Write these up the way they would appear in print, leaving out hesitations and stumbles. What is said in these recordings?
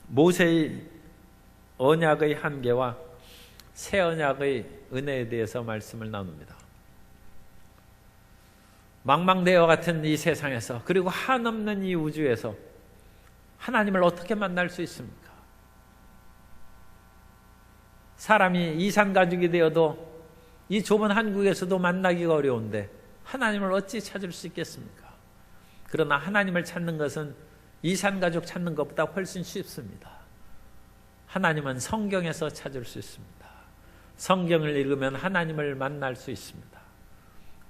모세의 언약의 한계와 새 언약의 은혜에 대해서 말씀을 나눕니다. 망망대어 같은 이 세상에서, 그리고 한없는 이 우주에서 하나님을 어떻게 만날 수 있습니까? 사람이 이산가족이 되어도 이 좁은 한국에서도 만나기가 어려운데 하나님을 어찌 찾을 수 있겠습니까? 그러나 하나님을 찾는 것은 이산가족 찾는 것보다 훨씬 쉽습니다. 하나님은 성경에서 찾을 수 있습니다. 성경을 읽으면 하나님을 만날 수 있습니다.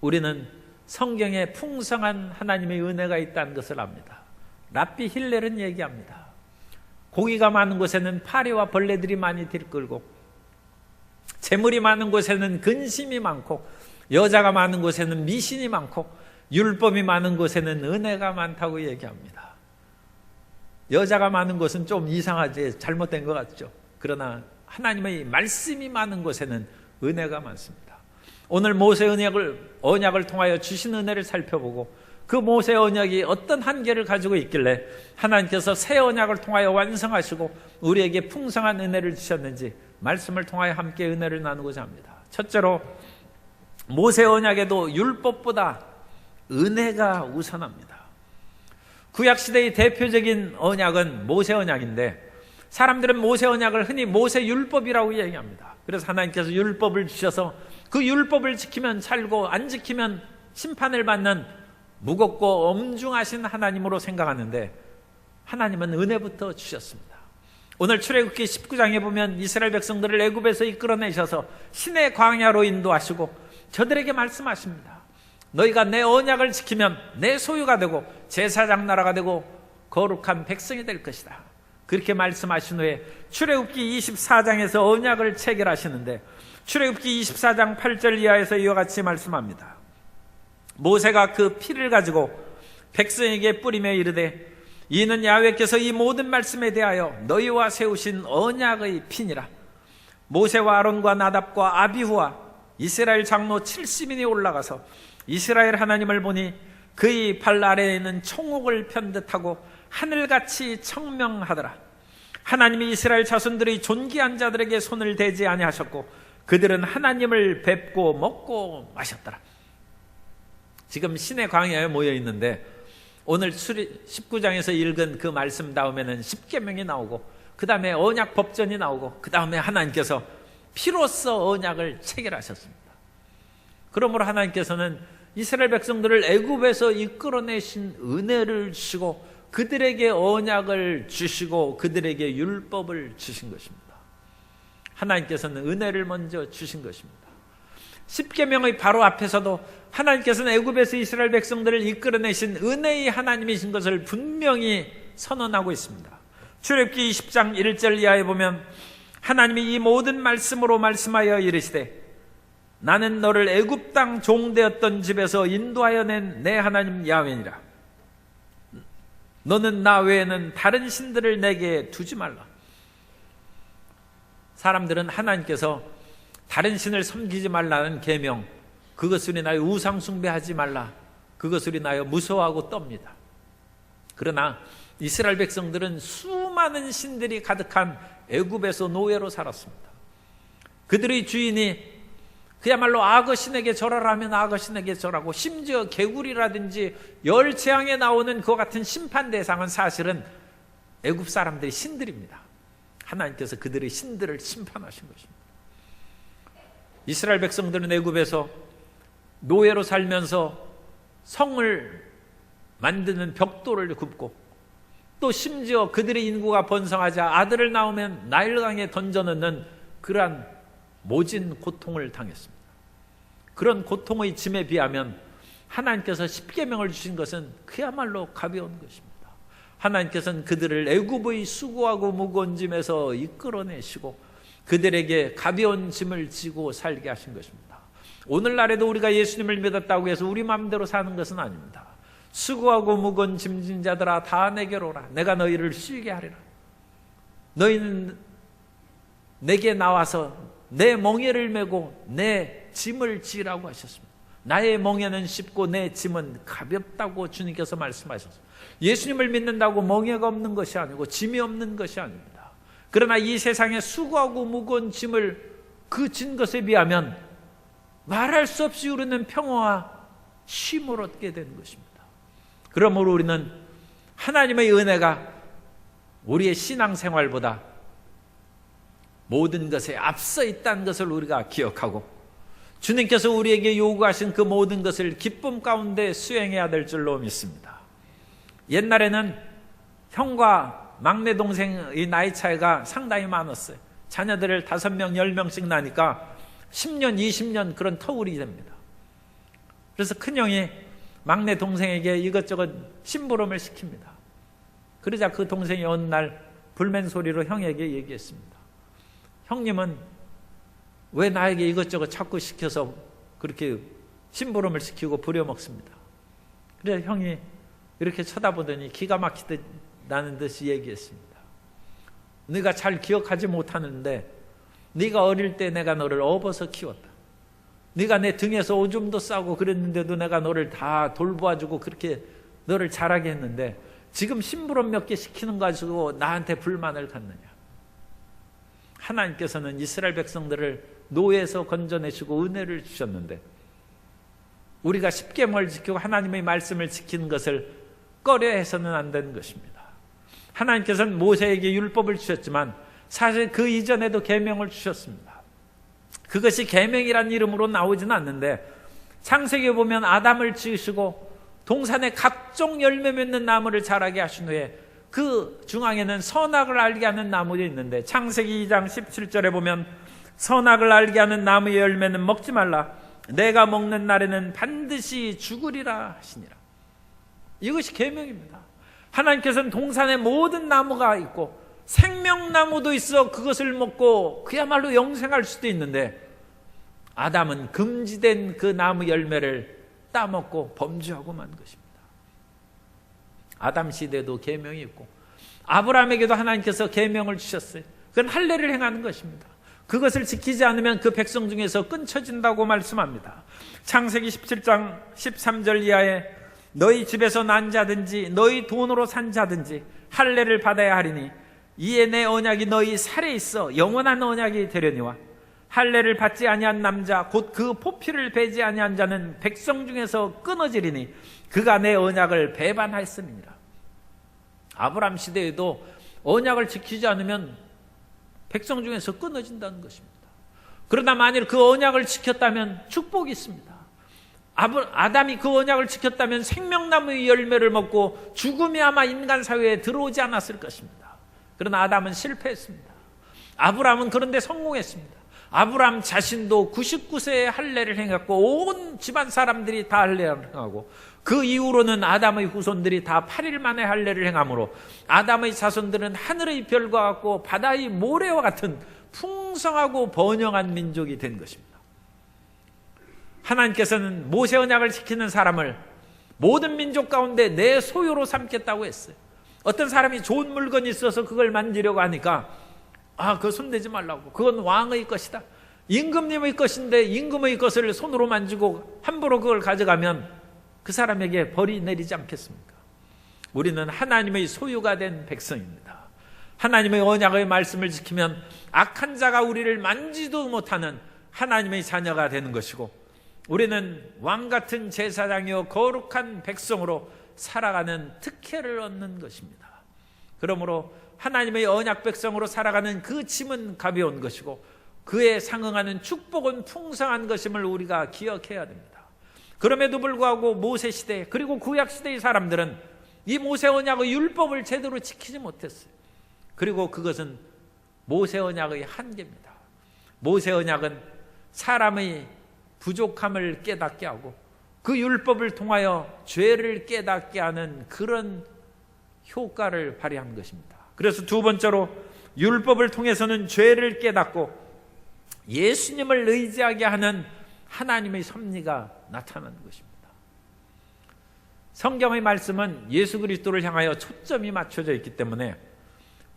우리는 성경에 풍성한 하나님의 은혜가 있다는 것을 압니다. 랍비 힐렐은 얘기합니다. 고기가 많은 곳에는 파리와 벌레들이 많이 들끓고, 재물이 많은 곳에는 근심이 많고, 여자가 많은 곳에는 미신이 많고, 율법이 많은 곳에는 은혜가 많다고 얘기합니다. 여자가 많은 곳은 좀 이상하지, 잘못된 것 같죠. 그러나 하나님의 말씀이 많은 곳에는 은혜가 많습니다. 오늘 모세 언약을 통하여 주신 은혜를 살펴보고, 그 모세 언약이 어떤 한계를 가지고 있길래 하나님께서 새 언약을 통하여 완성하시고 우리에게 풍성한 은혜를 주셨는지 말씀을 통하여 함께 은혜를 나누고자 합니다. 첫째로, 모세 언약에도 율법보다 은혜가 우선합니다. 구약시대의 대표적인 언약은 모세 언약인데, 사람들은 모세 언약을 흔히 모세 율법이라고 얘기합니다. 그래서 하나님께서 율법을 주셔서 그 율법을 지키면 살고 안 지키면 심판을 받는 무겁고 엄중하신 하나님으로 생각하는데, 하나님은 은혜부터 주셨습니다. 오늘 출애굽기 19장에 보면 이스라엘 백성들을 애굽에서 이끌어내셔서 시내 광야로 인도하시고 저들에게 말씀하십니다. 너희가 내 언약을 지키면 내 소유가 되고 제사장 나라가 되고 거룩한 백성이 될 것이다. 그렇게 말씀하신 후에 출애굽기 24장에서 언약을 체결하시는데, 출애굽기 24장 8절 이하에서 이와 같이 말씀합니다. 모세가 그 피를 가지고 백성에게 뿌리며 이르되, 이는 야훼께서 이 모든 말씀에 대하여 너희와 세우신 언약의 피니라. 모세와 아론과 나답과 아비후와 이스라엘 장로 70인이 올라가서 이스라엘 하나님을 보니 그의 발 아래에는 총옥을 편 듯하고 하늘같이 청명하더라. 하나님이 이스라엘 자손들의 존귀한 자들에게 손을 대지 아니하셨고 그들은 하나님을 뵙고 먹고 마셨더라. 지금 시내 광야에 모여 있는데, 오늘 19장에서 읽은 그 말씀 다음에는 십계명이 나오고, 그 다음에 언약 법전이 나오고, 그 다음에 하나님께서 피로써 언약을 체결하셨습니다. 그러므로 하나님께서는 이스라엘 백성들을 애굽에서 이끌어내신 은혜를 주시고 그들에게 언약을 주시고 그들에게 율법을 주신 것입니다. 하나님께서는 은혜를 먼저 주신 것입니다. 십계명의 바로 앞에서도 하나님께서는 애굽에서 이스라엘 백성들을 이끌어내신 은혜의 하나님이신 것을 분명히 선언하고 있습니다. 출애굽기 20장 1절 이하에 보면 하나님이 이 모든 말씀으로 말씀하여 이르시되, 나는 너를 애굽 땅 종되었던 집에서 인도하여 낸 내 하나님 야훼니라. 너는 나 외에는 다른 신들을 내게 두지 말라. 사람들은 하나님께서 다른 신을 섬기지 말라는 계명, 그것을 인하여 우상 숭배하지 말라, 그것을 인하여 무서워하고 떱니다. 그러나 이스라엘 백성들은 수많은 신들이 가득한 애굽에서 노예로 살았습니다. 그들의 주인이 그야말로 악어신에게 절하라 하면 악어신에게 절하고, 심지어 개구리라든지 열재앙에 나오는 그와 같은 심판 대상은 사실은 애굽 사람들이 신들입니다. 하나님께서 그들의 신들을 심판하신 것입니다. 이스라엘 백성들은 애굽에서 노예로 살면서 성을 만드는 벽돌을 굽고, 또 심지어 그들의 인구가 번성하자 아들을 낳으면 나일강에 던져넣는 그러한 모진 고통을 당했습니다. 그런 고통의 짐에 비하면 하나님께서 십계명을 주신 것은 그야말로 가벼운 것입니다. 하나님께서는 그들을 애굽의 수고하고 무거운 짐에서 이끌어내시고 그들에게 가벼운 짐을 지고 살게 하신 것입니다. 오늘날에도 우리가 예수님을 믿었다고 해서 우리 마음대로 사는 것은 아닙니다. 수고하고 무거운 짐진 자들아 다 내게로 오라. 내가 너희를 쉬게 하리라. 너희는 내게 나와서 내 멍에를 메고 내 짐을 지라고 하셨습니다. 나의 멍에는 쉽고 내 짐은 가볍다고 주님께서 말씀하셨어요. 예수님을 믿는다고 멍에가 없는 것이 아니고 짐이 없는 것이 아닙니다. 그러나 이 세상에 수고하고 무거운 짐을 그 진 것에 비하면 말할 수 없이 우리는 평화와 쉼을 얻게 되는 것입니다. 그러므로 우리는 하나님의 은혜가 우리의 신앙생활보다 모든 것에 앞서 있다는 것을 우리가 기억하고 주님께서 우리에게 요구하신 그 모든 것을 기쁨 가운데 수행해야 될 줄로 믿습니다. 옛날에는 형과 막내 동생의 나이 차이가 상당히 많았어요. 자녀들을 5명, 10명씩 나니까 10년, 20년 그런 터울이 됩니다. 그래서 큰형이 막내 동생에게 이것저것 심부름을 시킵니다. 그러자 그 동생이 어느 날 불맨 소리로 형에게 얘기했습니다. 형님은 왜 나에게 이것저것 자꾸 시켜서 그렇게 심부름을 시키고 부려먹습니다. 그래서 형이 이렇게 쳐다보더니 기가 막히듯 나는 듯이 얘기했습니다. 네가 잘 기억하지 못하는데 네가 어릴 때 내가 너를 업어서 키웠다. 네가 내 등에서 오줌도 싸고 그랬는데도 내가 너를 다 돌보아주고 그렇게 너를 자라게 했는데 지금 심부름 몇 개 시키는 거 가지고 나한테 불만을 갖느냐. 하나님께서는 이스라엘 백성들을 노예에서 건져내시고 은혜를 주셨는데 우리가 십계명을 지키고 하나님의 말씀을 지키는 것을 꺼려해서는 안 되는 것입니다. 하나님께서는 모세에게 율법을 주셨지만 사실 그 이전에도 계명을 주셨습니다. 그것이 계명이란 이름으로 나오지는 않는데 창세기에 보면 아담을 지으시고 동산에 각종 열매 맺는 나무를 자라게 하신 후에 그 중앙에는 선악을 알게 하는 나무가 있는데 창세기 2장 17절에 보면 선악을 알게 하는 나무의 열매는 먹지 말라. 내가 먹는 날에는 반드시 죽으리라 하시니라. 이것이 계명입니다. 하나님께서는 동산에 모든 나무가 있고 생명나무도 있어 그것을 먹고 그야말로 영생할 수도 있는데 아담은 금지된 그 나무 열매를 따먹고 범죄하고 만 것입니다. 아담 시대도 계명이 있고 아브라함에게도 하나님께서 계명을 주셨어요. 그건 할례를 행하는 것입니다. 그것을 지키지 않으면 그 백성 중에서 끊쳐진다고 말씀합니다. 창세기 17장 13절 이하에 너희 집에서 난 자든지 너희 돈으로 산 자든지 할례를 받아야 하리니 이에 내 언약이 너희 살에 있어 영원한 언약이 되려니와 할례를 받지 아니한 남자 곧 그 포피를 베지 아니한 자는 백성 중에서 끊어지리니 그가 내 언약을 배반하였음이니라. 아브라함 시대에도 언약을 지키지 않으면 백성 중에서 끊어진다는 것입니다. 그러나 만일 그 언약을 지켰다면 축복이 있습니다. 아담이 그 언약을 지켰다면 생명나무의 열매를 먹고 죽음이 아마 인간 사회에 들어오지 않았을 것입니다. 그러나 아담은 실패했습니다. 아브라함은 그런데 성공했습니다. 아브라함 자신도 99세에 할례를 행했고 온 집안 사람들이 다 할례를 행하고 그 이후로는 아담의 후손들이 다 8일 만에 할례를 행함으로 아담의 자손들은 하늘의 별과 같고 바다의 모래와 같은 풍성하고 번영한 민족이 된 것입니다. 하나님께서는 모세 언약을 지키는 사람을 모든 민족 가운데 내 소유로 삼겠다고 했어요. 어떤 사람이 좋은 물건이 있어서 그걸 만지려고 하니까 그거 손대지 말라고. 그건 왕의 것이다. 임금님의 것인데 임금의 것을 손으로 만지고 함부로 그걸 가져가면 그 사람에게 벌이 내리지 않겠습니까? 우리는 하나님의 소유가 된 백성입니다. 하나님의 언약의 말씀을 지키면 악한 자가 우리를 만지도 못하는 하나님의 자녀가 되는 것이고 우리는 왕같은 제사장이요 거룩한 백성으로 살아가는 특혜를 얻는 것입니다. 그러므로 하나님의 언약 백성으로 살아가는 그 짐은 가벼운 것이고 그에 상응하는 축복은 풍성한 것임을 우리가 기억해야 됩니다. 그럼에도 불구하고 모세시대 그리고 구약시대의 사람들은 이 모세 언약의 율법을 제대로 지키지 못했어요. 그리고 그것은 모세 언약의 한계입니다. 모세 언약은 사람의 부족함을 깨닫게 하고 그 율법을 통하여 죄를 깨닫게 하는 그런 효과를 발휘한 것입니다. 그래서 두 번째로 율법을 통해서는 죄를 깨닫고 예수님을 의지하게 하는 하나님의 섭리가 나타나는 것입니다. 성경의 말씀은 예수 그리스도를 향하여 초점이 맞춰져 있기 때문에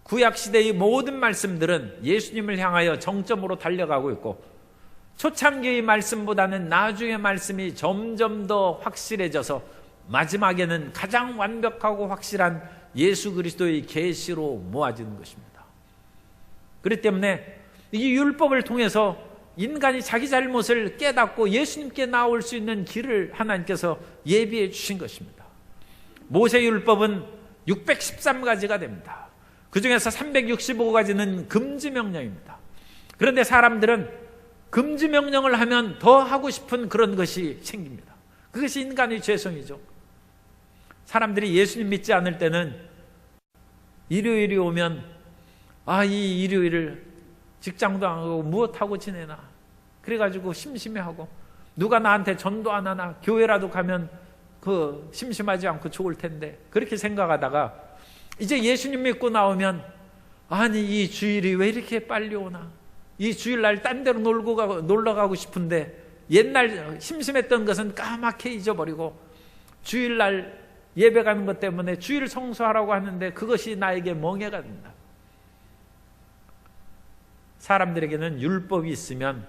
구약시대의 모든 말씀들은 예수님을 향하여 정점으로 달려가고 있고 초창기의 말씀보다는 나중의 말씀이 점점 더 확실해져서 마지막에는 가장 완벽하고 확실한 예수 그리스도의 계시로 모아지는 것입니다. 그렇기 때문에 이 율법을 통해서 인간이 자기 잘못을 깨닫고 예수님께 나올 수 있는 길을 하나님께서 예비해 주신 것입니다. 모세 율법은 613가지가 됩니다. 그 중에서 365가지는 금지 명령입니다. 그런데 사람들은 금지 명령을 하면 더 하고 싶은 그런 것이 생깁니다. 그것이 인간의 죄성이죠. 사람들이 예수님 믿지 않을 때는 일요일이 오면 이 일요일을 직장도 안 가고 무엇하고 지내나, 그래가지고 심심해하고, 누가 나한테 전도 안 하나, 교회라도 가면 심심하지 않고 좋을 텐데, 그렇게 생각하다가 이제 예수님 믿고 나오면 이 주일이 왜 이렇게 빨리 오나, 이 주일날 딴 데로 놀러 가고 싶은데 옛날 심심했던 것은 까맣게 잊어버리고 주일날 예배 가는 것 때문에 주일 성수하라고 하는데 그것이 나에게 멍해가 된다. 사람들에게는 율법이 있으면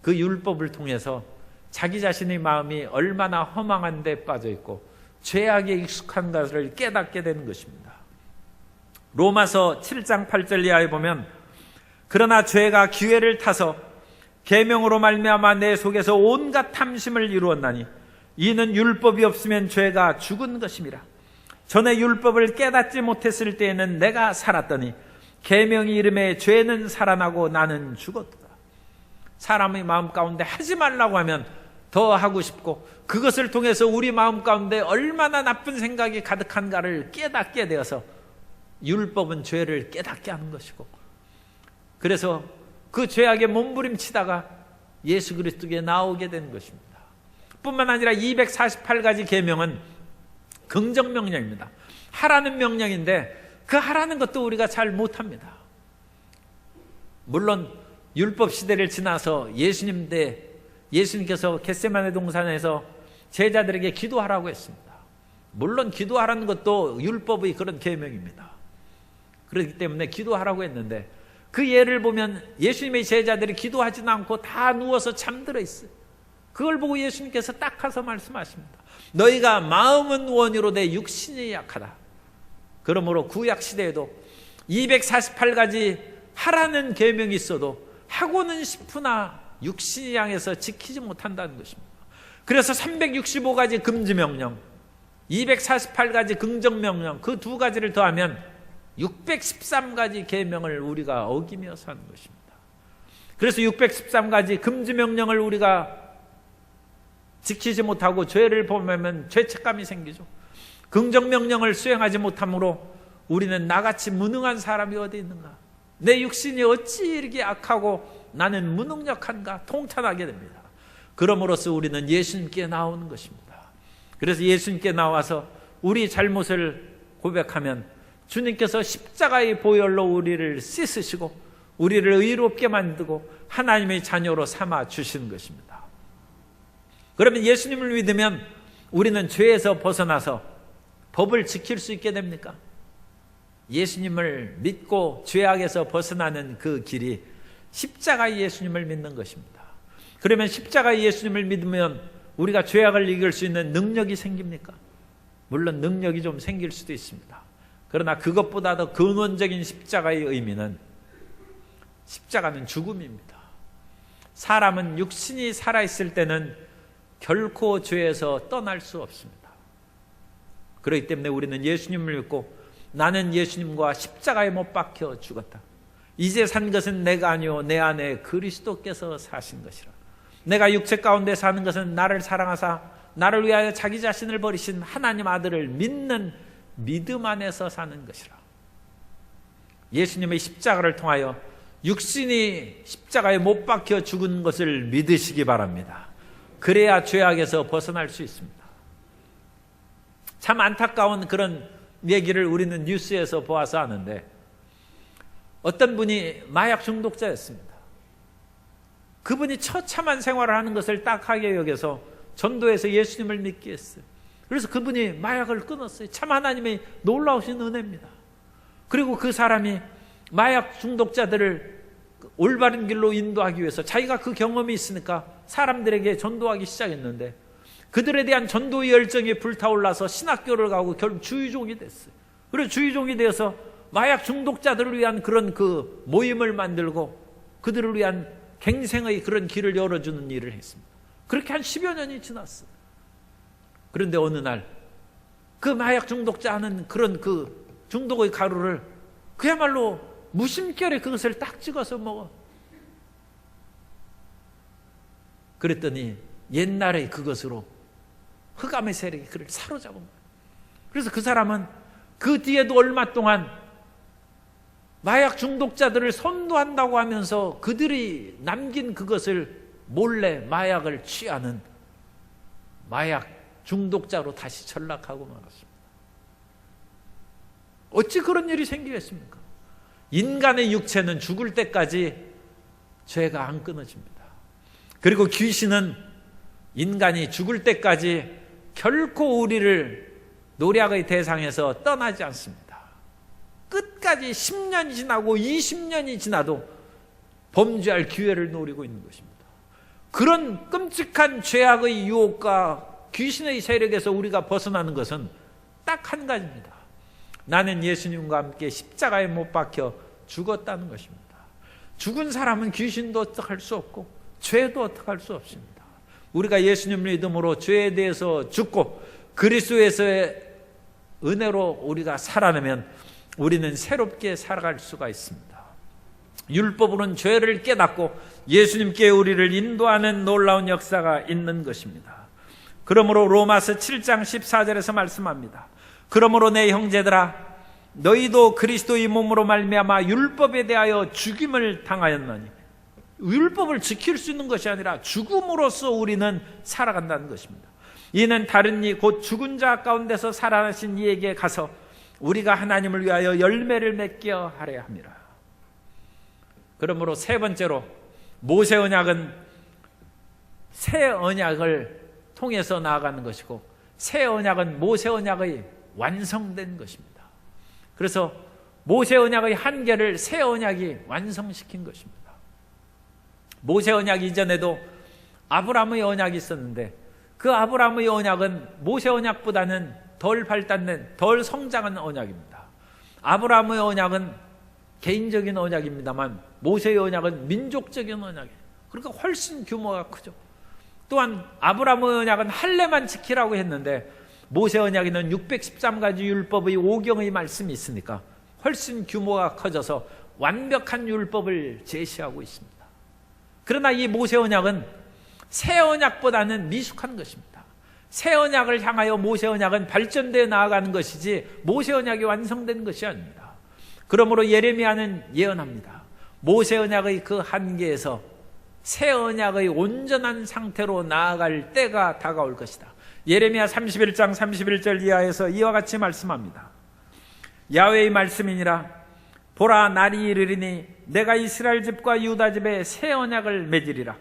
그 율법을 통해서 자기 자신의 마음이 얼마나 허망한 데 빠져 있고 죄악에 익숙한 것을 깨닫게 되는 것입니다. 로마서 7장 8절 이하에 보면, 그러나 죄가 기회를 타서 계명으로 말미암아 내 속에서 온갖 탐심을 이루었나니 이는 율법이 없으면 죄가 죽은 것임이라. 전에 율법을 깨닫지 못했을 때에는 내가 살았더니 계명이 이름에 죄는 살아나고 나는 죽었다. 사람의 마음 가운데 하지 말라고 하면 더 하고 싶고, 그것을 통해서 우리 마음 가운데 얼마나 나쁜 생각이 가득한가를 깨닫게 되어서 율법은 죄를 깨닫게 하는 것이고, 그래서 그 죄악에 몸부림치다가 예수 그리스도께 나오게 되는 것입니다. 뿐만 아니라 248가지 계명은 긍정 명령입니다. 하라는 명령인데 그 하라는 것도 우리가 잘 못합니다. 물론 율법 시대를 지나서 예수님께서 겟세마네 동산에서 제자들에게 기도하라고 했습니다. 물론 기도하라는 것도 율법의 그런 계명입니다. 그렇기 때문에 기도하라고 했는데, 그 예를 보면 예수님의 제자들이 기도하지는 않고 다 누워서 잠들어 있어요. 그걸 보고 예수님께서 딱 가서 말씀하십니다. 너희가 마음은 원이로되 육신이 약하다. 그러므로 구약 시대에도 248가지 하라는 계명이 있어도 하고는 싶으나 육신이 양해서 지키지 못한다는 것입니다. 그래서 365가지 금지명령, 248가지 긍정명령, 그 두 가지를 더하면 613가지 계명을 우리가 어기며 사는 것입니다. 그래서 613가지 금지명령을 우리가 지키지 못하고 죄를 범하면 죄책감이 생기죠. 긍정명령을 수행하지 못함으로 우리는 나같이 무능한 사람이 어디 있는가, 내 육신이 어찌 이렇게 악하고 나는 무능력한가 통탄하게 됩니다. 그러므로써 우리는 예수님께 나오는 것입니다. 그래서 예수님께 나와서 우리 잘못을 고백하면 주님께서 십자가의 보혈로 우리를 씻으시고 우리를 의롭게 만들고 하나님의 자녀로 삼아 주시는 것입니다. 그러면 예수님을 믿으면 우리는 죄에서 벗어나서 법을 지킬 수 있게 됩니까? 예수님을 믿고 죄악에서 벗어나는 그 길이 십자가의 예수님을 믿는 것입니다. 그러면 십자가의 예수님을 믿으면 우리가 죄악을 이길 수 있는 능력이 생깁니까? 물론 능력이 좀 생길 수도 있습니다. 그러나 그것보다 더 근원적인 십자가의 의미는, 십자가는 죽음입니다. 사람은 육신이 살아있을 때는 결코 죄에서 떠날 수 없습니다. 그렇기 때문에 우리는 예수님을 믿고 나는 예수님과 십자가에 못 박혀 죽었다. 이제 산 것은 내가 아니요 내 안에 그리스도께서 사신 것이라. 내가 육체 가운데 사는 것은 나를 사랑하사 나를 위하여 자기 자신을 버리신 하나님 아들을 믿는 믿음 안에서 사는 것이라. 예수님의 십자가를 통하여 육신이 십자가에 못 박혀 죽은 것을 믿으시기 바랍니다. 그래야 죄악에서 벗어날 수 있습니다. 참 안타까운 그런 얘기를 우리는 뉴스에서 보아서 아는데, 어떤 분이 마약 중독자였습니다. 그분이 처참한 생활을 하는 것을 딱하게 여겨서 전도해서 예수님을 믿게 했어요. 그래서 그분이 마약을 끊었어요. 참 하나님의 놀라우신 은혜입니다. 그리고 그 사람이 마약 중독자들을 올바른 길로 인도하기 위해서 자기가 그 경험이 있으니까 사람들에게 전도하기 시작했는데 그들에 대한 전도의 열정이 불타올라서 신학교를 가고 결국 주의종이 됐어요. 그리고 주의종이 되어서 마약 중독자들을 위한 그런 그 모임을 만들고 그들을 위한 갱생의 그런 길을 열어주는 일을 했습니다. 그렇게 한 10여 년이 지났어요. 그런데 어느 날 그 마약 중독자 하는 그런 그 중독의 가루를 그야말로 무심결에 그것을 딱 찍어서 먹어. 그랬더니 옛날에 그것으로 흑암의 세력이 그를 사로잡은 거예요. 그래서 그 사람은 그 뒤에도 얼마 동안 마약 중독자들을 선도한다고 하면서 그들이 남긴 그것을 몰래 마약을 취하는 마약 중독자로 다시 전락하고 말았습니다. 어찌 그런 일이 생기겠습니까? 인간의 육체는 죽을 때까지 죄가 안 끊어집니다. 그리고 귀신은 인간이 죽을 때까지 결코 우리를 노략의 대상에서 떠나지 않습니다. 끝까지 10년이 지나고 20년이 지나도 범죄할 기회를 노리고 있는 것입니다. 그런 끔찍한 죄악의 유혹과 귀신의 세력에서 우리가 벗어나는 것은 딱 한 가지입니다. 나는 예수님과 함께 십자가에 못 박혀 죽었다는 것입니다. 죽은 사람은 귀신도 어떡할 수 없고 죄도 어떡할 수 없습니다. 우리가 예수님을 믿음으로 죄에 대해서 죽고 그리스도에서의 은혜로 우리가 살아내면 우리는 새롭게 살아갈 수가 있습니다. 율법으로는 죄를 깨닫고 예수님께 우리를 인도하는 놀라운 역사가 있는 것입니다. 그러므로 로마서 7장 14절에서 말씀합니다. 그러므로 내 형제들아 너희도 그리스도의 몸으로 말미암아 율법에 대하여 죽임을 당하였나니 율법을 지킬 수 있는 것이 아니라 죽음으로써 우리는 살아간다는 것입니다. 이는 다른 이 곧 죽은 자 가운데서 살아나신 이에게 가서 우리가 하나님을 위하여 열매를 맺게 하려 함이라. 그러므로 세 번째로 모세 언약은 새 언약을 통해서 나아가는 것이고 새 언약은 모세 언약의 완성된 것입니다. 그래서 모세 언약의 한계를 새 언약이 완성시킨 것입니다. 모세 언약 이전에도 아브라함의 언약이 있었는데 그 아브라함의 언약은 모세 언약보다는 덜 발달된, 덜 성장한 언약입니다. 아브라함의 언약은 개인적인 언약입니다만 모세의 언약은 민족적인 언약이에요. 그러니까 훨씬 규모가 크죠. 또한 아브라함의 언약은 할례만 지키라고 했는데 모세 언약에는 613가지 율법의 5경의 말씀이 있으니까 훨씬 규모가 커져서 완벽한 율법을 제시하고 있습니다. 그러나 이 모세 언약은 새 언약보다는 미숙한 것입니다. 새 언약을 향하여 모세 언약은 발전되어 나아가는 것이지 모세 언약이 완성된 것이 아닙니다. 그러므로 예레미야는 예언합니다. 모세 언약의 그 한계에서 새 언약의 온전한 상태로 나아갈 때가 다가올 것이다. 예레미야 31장 31절 이하에서 이와 같이 말씀합니다. 야훼의 말씀이니라. 보라, 날이 이르리니 내가 이스라엘 집과 유다 집에 새 언약을 맺으리라.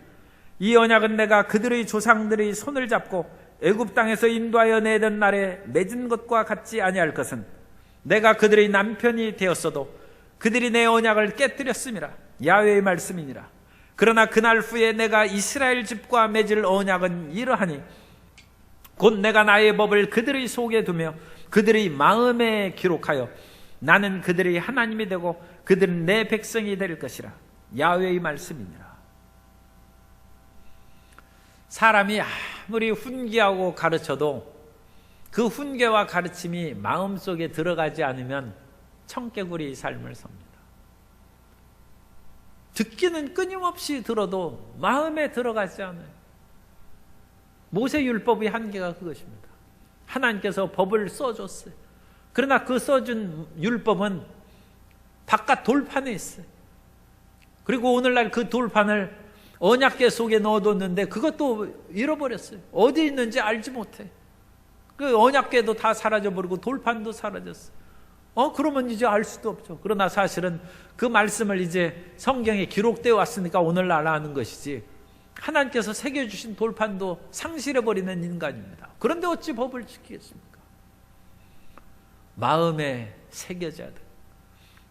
이 언약은 내가 그들의 조상들의 손을 잡고 애굽 땅에서 인도하여 내던 날에 맺은 것과 같지 아니할 것은 내가 그들의 남편이 되었어도 그들이 내 언약을 깨뜨렸음이라. 야훼의 말씀이니라. 그러나 그날 후에 내가 이스라엘 집과 맺을 언약은 이러하니 곧 내가 나의 법을 그들의 속에 두며 그들의 마음에 기록하여 나는 그들의 하나님이 되고 그들은 내 백성이 될 것이라. 야훼의 말씀이니라. 사람이 아무리 훈계하고 가르쳐도 그 훈계와 가르침이 마음속에 들어가지 않으면 청개구리 삶을 삽니다. 듣기는 끊임없이 들어도 마음에 들어가지 않아요. 모세율법의 한계가 그것입니다. 하나님께서 법을 써줬어요. 그러나 그 써준 율법은 바깥 돌판에 있어요. 그리고 오늘날 그 돌판을 언약궤 속에 넣어뒀는데 그것도 잃어버렸어요. 어디 있는지 알지 못해. 그 언약궤도 다 사라져버리고 돌판도 사라졌어요. 그러면 이제 알 수도 없죠. 그러나 사실은 그 말씀을 이제 성경에 기록되어 왔으니까 오늘날 아는 것이지 하나님께서 새겨주신 돌판도 상실해버리는 인간입니다. 그런데 어찌 법을 지키겠습니까? 마음에 새겨져야 돼.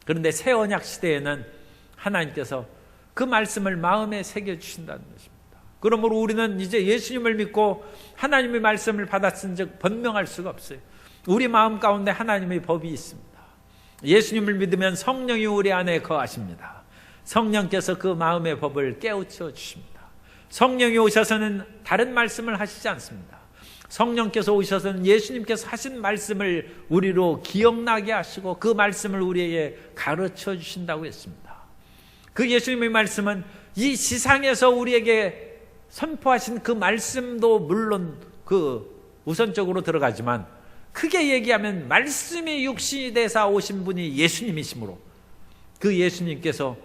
그런데 새 언약 시대에는 하나님께서 그 말씀을 마음에 새겨주신다는 것입니다. 그러므로 우리는 이제 예수님을 믿고 하나님의 말씀을 받았은즉 변명할 수가 없어요. 우리 마음 가운데 하나님의 법이 있습니다. 예수님을 믿으면 성령이 우리 안에 거하십니다. 성령께서 그 마음의 법을 깨우쳐 주십니다. 성령이 오셔서는 다른 말씀을 하시지 않습니다. 성령께서 오셔서는 예수님께서 하신 말씀을 우리로 기억나게 하시고 그 말씀을 우리에게 가르쳐 주신다고 했습니다. 그 예수님의 말씀은 이 지상에서 우리에게 선포하신 그 말씀도 물론 우선적으로 들어가지만, 크게 얘기하면 말씀이 육신이 되사 오신 분이 예수님이시므로 그 예수님께서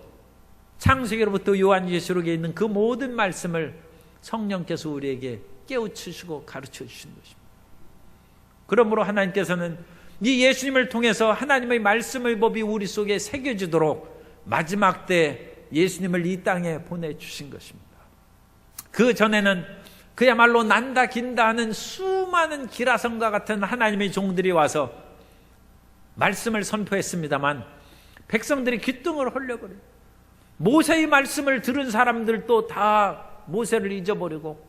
창세기로부터 요한계시록에 있는 그 모든 말씀을 성령께서 우리에게 깨우치시고 가르쳐 주신 것입니다. 그러므로 하나님께서는 이 예수님을 통해서 하나님의 말씀의 법이 우리 속에 새겨지도록 마지막 때 예수님을 이 땅에 보내주신 것입니다. 그 전에는 그야말로 난다 긴다 하는 수많은 기라성과 같은 하나님의 종들이 와서 말씀을 선포했습니다만 백성들이 귓등을 흘려버려요. 모세의 말씀을 들은 사람들도 다 모세를 잊어버리고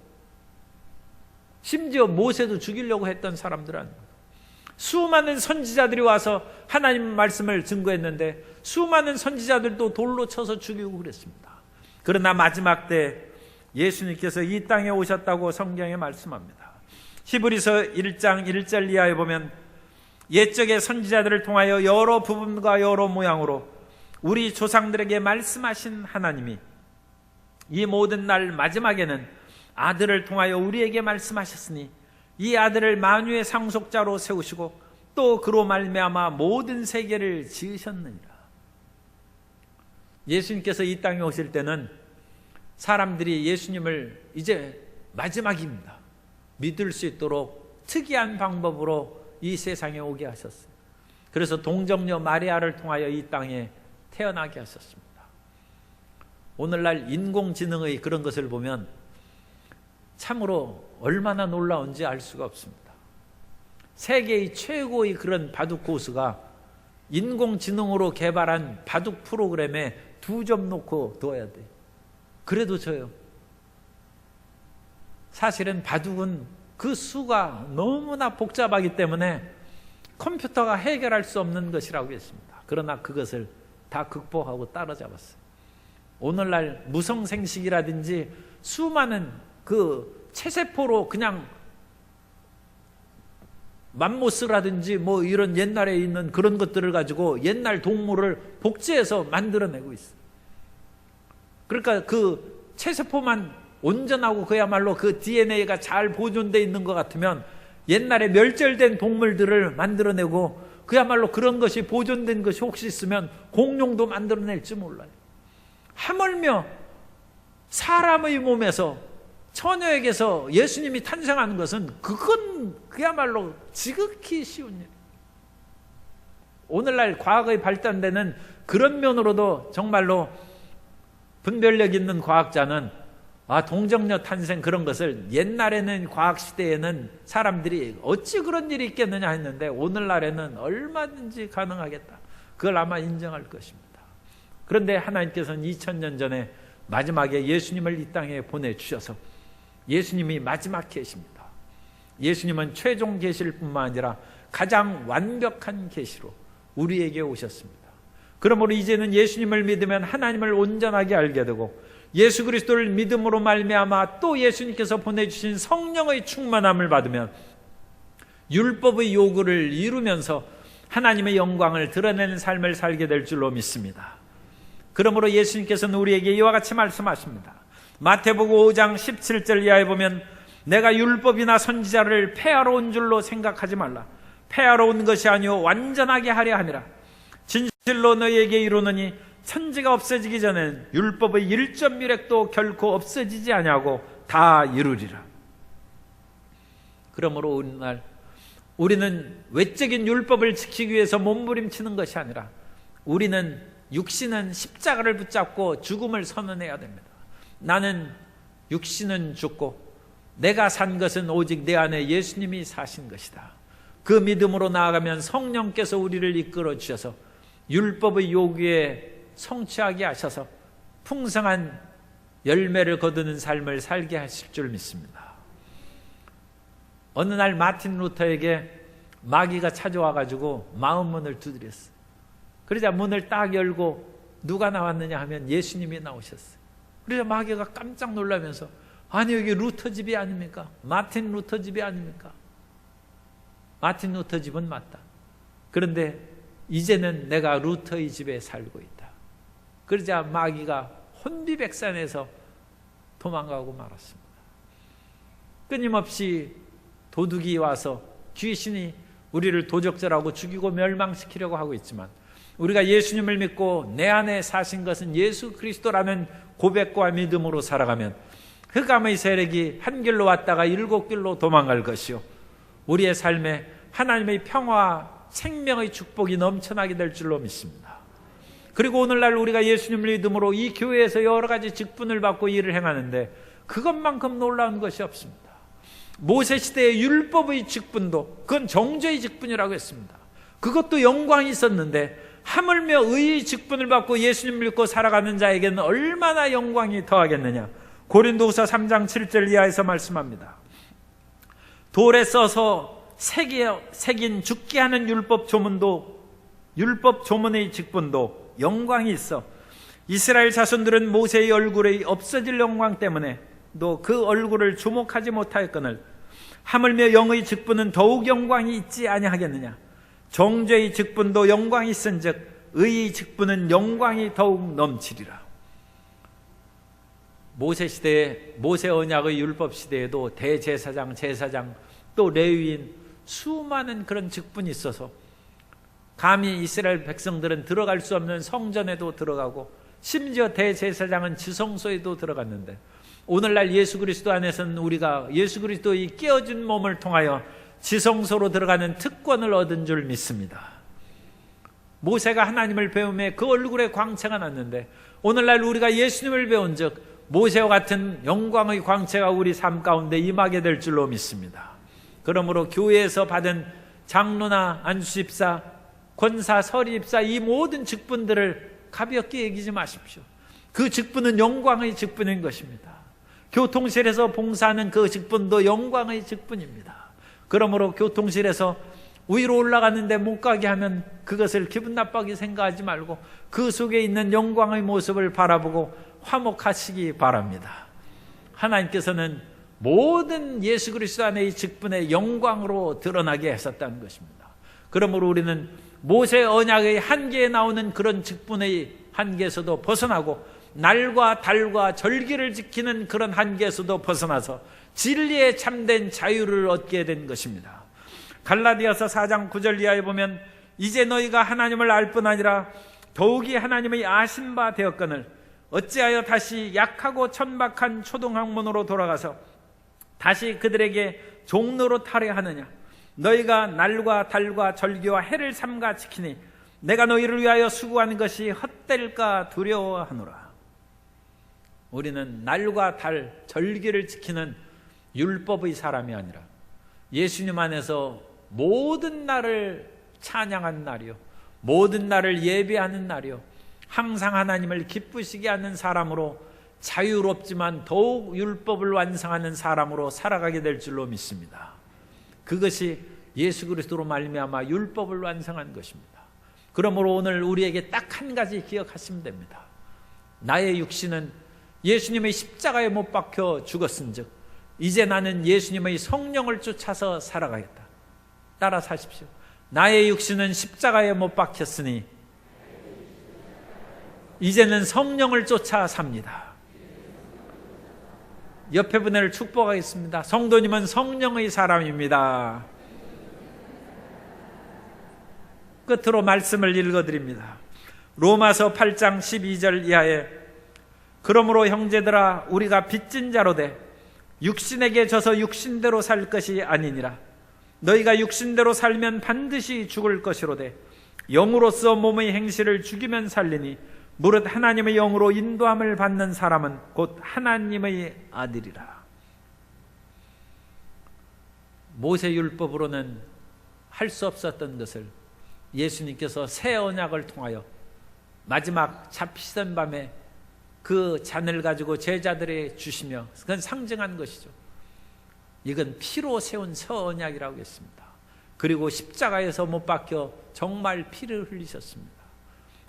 심지어 모세도 죽이려고 했던 사람들 아닙니까? 수많은 선지자들이 와서 하나님 말씀을 증거했는데 수많은 선지자들도 돌로 쳐서 죽이고 그랬습니다. 그러나 마지막 때 예수님께서 이 땅에 오셨다고 성경에 말씀합니다. 히브리서 1장 1절 이하에 보면 옛적의 선지자들을 통하여 여러 부분과 여러 모양으로 우리 조상들에게 말씀하신 하나님이 이 모든 날 마지막에는 아들을 통하여 우리에게 말씀하셨으니 이 아들을 만유의 상속자로 세우시고 또 그로 말미암아 모든 세계를 지으셨느니라. 예수님께서 이 땅에 오실 때는 사람들이 예수님을 이제 마지막입니다 믿을 수 있도록 특이한 방법으로 이 세상에 오게 하셨어요. 그래서 동정녀 마리아를 통하여 이 땅에 태어나게 하셨습니다. 오늘날 인공지능의 그런 것을 보면 참으로 얼마나 놀라운지 알 수가 없습니다. 세계의 최고의 그런 바둑 고수가 인공지능으로 개발한 바둑 프로그램에 2점 놓고 둬야 돼요. 그래도 져요. 사실은 바둑은 그 수가 너무나 복잡하기 때문에 컴퓨터가 해결할 수 없는 것이라고 했습니다. 그러나 그것을 다 극복하고 따라잡았어요. 오늘날 무성생식이라든지 수많은 그 체세포로 그냥 맘모스라든지 뭐 이런 옛날에 있는 그런 것들을 가지고 옛날 동물을 복제해서 만들어내고 있어요. 그러니까 그 체세포만 온전하고 그야말로 그 DNA가 잘 보존되어 있는 것 같으면 옛날에 멸절된 동물들을 만들어내고 그야말로 그런 것이 보존된 것이 혹시 있으면 공룡도 만들어낼지 몰라요. 하물며 사람의 몸에서 처녀에게서 예수님이 탄생하는 것은 그건 그야말로 지극히 쉬운 일이에요. 오늘날 과학의 발달되는 그런 면으로도 정말로 분별력 있는 과학자는 동정녀 탄생 그런 것을 옛날에는 과학시대에는 사람들이 어찌 그런 일이 있겠느냐 했는데 오늘날에는 얼마든지 가능하겠다. 그걸 아마 인정할 것입니다. 그런데 하나님께서는 2000년 전에 마지막에 예수님을 이 땅에 보내주셔서 예수님이 마지막 계시입니다. 예수님은 최종 계시일 뿐만 아니라 가장 완벽한 계시로 우리에게 오셨습니다. 그러므로 이제는 예수님을 믿으면 하나님을 온전하게 알게 되고 예수 그리스도를 믿음으로 말미암아 또 예수님께서 보내주신 성령의 충만함을 받으면 율법의 요구를 이루면서 하나님의 영광을 드러내는 삶을 살게 될 줄로 믿습니다. 그러므로 예수님께서는 우리에게 이와 같이 말씀하십니다. 마태복음 5장 17절 이하에 보면 내가 율법이나 선지자를 폐하러 온 줄로 생각하지 말라. 폐하러 온 것이 아니오 완전하게 하려 함이라. 진실로 너희에게 이르노니 천지가 없어지기 전엔 율법의 1.1획도 결코 없어지지 아니하고 다 이루리라. 그러므로 오늘날 우리는 외적인 율법을 지키기 위해서 몸부림치는 것이 아니라 우리는 육신은 십자가를 붙잡고 죽음을 선언해야 됩니다. 나는 육신은 죽고 내가 산 것은 오직 내 안에 예수님이 사신 것이다. 그 믿음으로 나아가면 성령께서 우리를 이끌어 주셔서 율법의 요구에 성취하게 하셔서 풍성한 열매를 거두는 삶을 살게 하실 줄 믿습니다. 어느 날 마틴 루터에게 마귀가 찾아와가지고 마음문을 두드렸어요. 그러자 문을 딱 열고 누가 나왔느냐 하면 예수님이 나오셨어요. 그러자 마귀가 깜짝 놀라면서 아니 여기 루터 집이 아닙니까? 마틴 루터 집이 아닙니까? 마틴 루터 집은 맞다. 그런데 이제는 내가 루터의 집에 살고 있다. 그러자 마귀가 혼비백산해서 도망가고 말았습니다. 끊임없이 도둑이 와서 귀신이 우리를 도적질하고 죽이고 멸망시키려고 하고 있지만 우리가 예수님을 믿고 내 안에 사신 것은 예수 그리스도라는 고백과 믿음으로 살아가면 흑암의 세력이 한 길로 왔다가 7길로 도망갈 것이요 우리의 삶에 하나님의 평화와 생명의 축복이 넘쳐나게 될 줄로 믿습니다. 그리고 오늘날 우리가 예수님을 믿음으로 이 교회에서 여러 가지 직분을 받고 일을 행하는데 그것만큼 놀라운 것이 없습니다. 모세시대의 율법의 직분도 그건 정죄의 직분이라고 했습니다. 그것도 영광이 있었는데 하물며 의의 직분을 받고 예수님 믿고 살아가는 자에게는 얼마나 영광이 더하겠느냐. 고린도후서 3장 7절 이하에서 말씀합니다. 돌에 써서 새긴 죽게 하는 율법 조문의 직분도 영광이 있어 이스라엘 자손들은 모세의 얼굴의 없어질 영광 때문에 또 그 얼굴을 주목하지 못하였거늘 하물며 영의 직분은 더욱 영광이 있지 아니하겠느냐. 정죄의 직분도 영광이 있은즉 의의 직분은 영광이 더욱 넘치리라. 모세 시대에 모세 언약의 율법 시대에도 대제사장, 제사장 또 레위인 수많은 그런 직분이 있어서 감히 이스라엘 백성들은 들어갈 수 없는 성전에도 들어가고 심지어 대제사장은 지성소에도 들어갔는데 오늘날 예수 그리스도 안에서는 우리가 예수 그리스도의 깨어진 몸을 통하여 지성소로 들어가는 특권을 얻은 줄 믿습니다. 모세가 하나님을 배움에 그 얼굴에 광채가 났는데 오늘날 우리가 예수님을 배운 즉 모세와 같은 영광의 광채가 우리 삶 가운데 임하게 될 줄로 믿습니다. 그러므로 교회에서 받은 장로나 안수집사, 권사, 서리집사 이 모든 직분들을 가볍게 여기지 마십시오. 그 직분은 영광의 직분인 것입니다. 교통실에서 봉사하는 그 직분도 영광의 직분입니다. 그러므로 교통실에서 위로 올라갔는데 못 가게 하면 그것을 기분 나쁘게 생각하지 말고 그 속에 있는 영광의 모습을 바라보고 화목하시기 바랍니다. 하나님께서는 모든 예수 그리스도 안의 직분의 영광으로 드러나게 하셨다는 것입니다. 그러므로 우리는 모세 언약의 한계에 나오는 그런 직분의 한계에서도 벗어나고 날과 달과 절기를 지키는 그런 한계에서도 벗어나서 진리에 참된 자유를 얻게 된 것입니다. 갈라디아서 4장 9절 이하에 보면 이제 너희가 하나님을 알 뿐 아니라 더욱이 하나님의 아신 바 되었거늘 어찌하여 다시 약하고 천박한 초등학문으로 돌아가서 다시 그들에게 종로로 타려 하느냐. 너희가 날과 달과 절기와 해를 삼가 지키니 내가 너희를 위하여 수고하는 것이 헛될까 두려워하노라. 우리는 날과 달, 절기를 지키는 율법의 사람이 아니라 예수님 안에서 모든 날을 찬양하는 날이요, 모든 날을 예배하는 날이요, 항상 하나님을 기쁘시게 하는 사람으로 자유롭지만 더욱 율법을 완성하는 사람으로 살아가게 될 줄로 믿습니다. 그것이 예수 그리스도로 말미암아 율법을 완성한 것입니다. 그러므로 오늘 우리에게 딱 한 가지 기억하시면 됩니다. 나의 육신은 예수님의 십자가에 못 박혀 죽었은즉 이제 나는 예수님의 성령을 쫓아서 살아가겠다. 따라 사십시오. 나의 육신은 십자가에 못 박혔으니 이제는 성령을 쫓아 삽니다. 옆에 분을 축복하겠습니다. 성도님은 성령의 사람입니다. 끝으로 말씀을 읽어드립니다. 로마서 8장 12절 이하에 그러므로 형제들아 우리가 빚진 자로 돼 육신에게 져서 육신대로 살 것이 아니니라. 너희가 육신대로 살면 반드시 죽을 것이로되 영으로서 몸의 행실을 죽이면 살리니 무릇 하나님의 영으로 인도함을 받는 사람은 곧 하나님의 아들이라. 모세율법으로는 할 수 없었던 것을 예수님께서 새 언약을 통하여 마지막 잡히던 밤에 그 잔을 가지고 제자들에게 주시며 그건 상징한 것이죠. 이건 피로 세운 새 언약이라고 했습니다. 그리고 십자가에서 못 박혀 정말 피를 흘리셨습니다.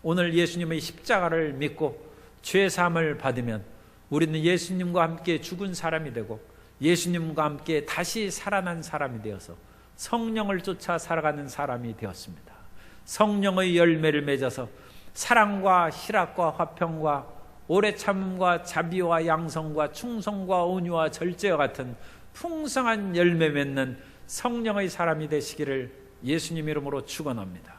오늘 예수님의 십자가를 믿고 죄사함을 받으면 우리는 예수님과 함께 죽은 사람이 되고 예수님과 함께 다시 살아난 사람이 되어서 성령을 쫓아 살아가는 사람이 되었습니다. 성령의 열매를 맺어서 사랑과 희락과 화평과 오래 참음과 자비와 양성과 충성과 온유와 절제와 같은 풍성한 열매 맺는 성령의 사람이 되시기를 예수님 이름으로 축원합니다.